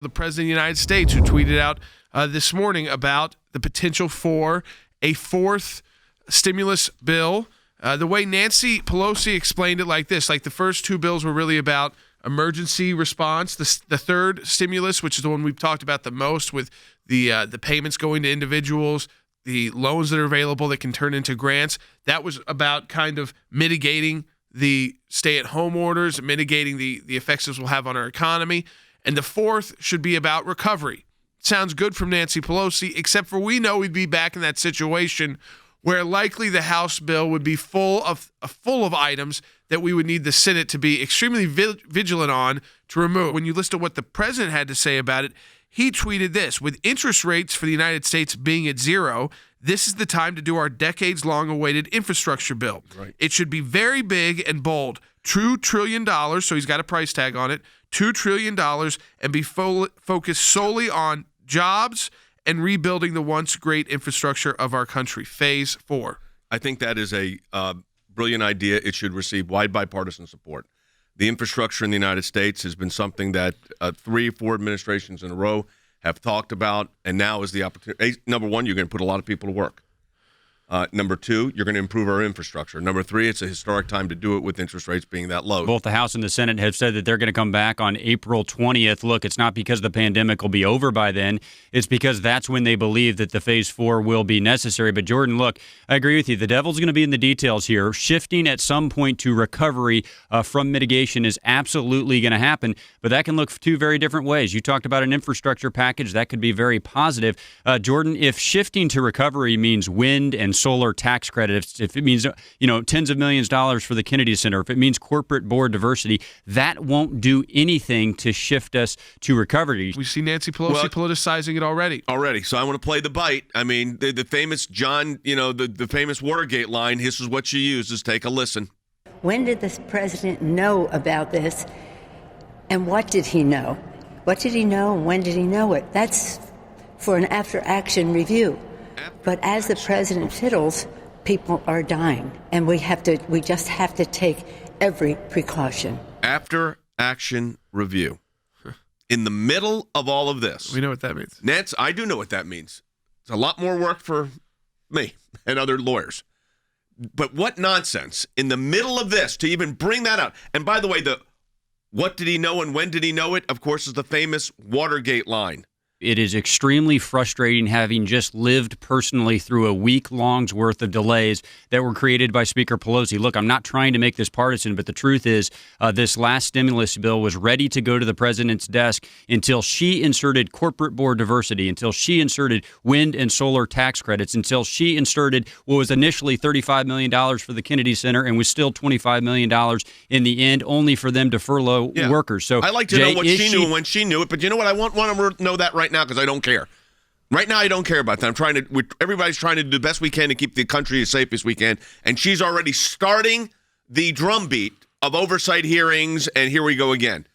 the President of the United States, who tweeted out this morning about the potential for a fourth stimulus bill. The way Nancy Pelosi explained it like this, like the first two bills were really about emergency response. The third stimulus, which is the one we've talked about the most, with the payments going to individuals, the loans that are available that can turn into grants, that was about kind of mitigating the stay-at-home orders, mitigating the effects this will have on our economy. And the fourth should be about recovery. Sounds good from Nancy Pelosi, except for we know we'd be back in that situation where likely the House bill would be full of items that we would need the Senate to be extremely vigilant on to remove. When you listen to what the president had to say about it, he tweeted this: with interest rates for the United States being at zero, this is the time to do our decades-long-awaited infrastructure bill. Right. It should be very big and bold. $2 trillion, so he's got a price tag on it, $2 trillion, and be focused solely on jobs and rebuilding the once great infrastructure of our country. Phase 4. I think that is a brilliant idea. It should receive wide bipartisan support. The infrastructure in the United States has been something that 3-4 administrations in a row have talked about, and now is the opportunity. Number one, you're going to put a lot of people to work. Number two, you're going to improve our infrastructure. Number three, it's a historic time to do it with interest rates being that low. Both the House and the Senate have said that they're going to come back on April 20th. Look, it's not because the pandemic will be over by then. It's because that's when they believe that the Phase 4 will be necessary. But, Jordan, look, I agree with you. The devil's going to be in the details here. Shifting at some point to recovery from mitigation is absolutely going to happen. But that can look two very different ways. You talked about an infrastructure package. That could be very positive. Jordan, if shifting to recovery means wind and solar tax credits, if it means tens of millions of dollars for the Kennedy Center, if it means corporate board diversity, that won't do anything to shift us to recovery. We see Nancy Pelosi politicizing it already. So I want to play the bite. I mean, the famous the famous Watergate line, this is what she uses. Take a listen. When did the president know about this, and what did he know? What did he know, and when did he know it? That's for an after-action review. But as the president fiddles, people are dying, and we just have to take every precaution. After-action review. In the middle of all of this. We know what that means. Nance, I do know what that means. It's a lot more work for me and other lawyers. But what nonsense in the middle of this to even bring that out. And by the way, what did he know and when did he know it, of course, is the famous Watergate line. It is extremely frustrating having just lived personally through a week-long's worth of delays that were created by Speaker Pelosi. Look, I'm not trying to make this partisan, but the truth is this last stimulus bill was ready to go to the president's desk until she inserted corporate board diversity, until she inserted wind and solar tax credits, until she inserted what was initially $35 million for the Kennedy Center and was still $25 million in the end, only for them to furlough workers. So I like to know what she knew and when she knew it, but you know what? I want to know that right now because I don't care. Right now, I don't care about that. Everybody's trying to do the best we can to keep the country as safe as we can, and she's already starting the drumbeat of oversight hearings, and here we go again.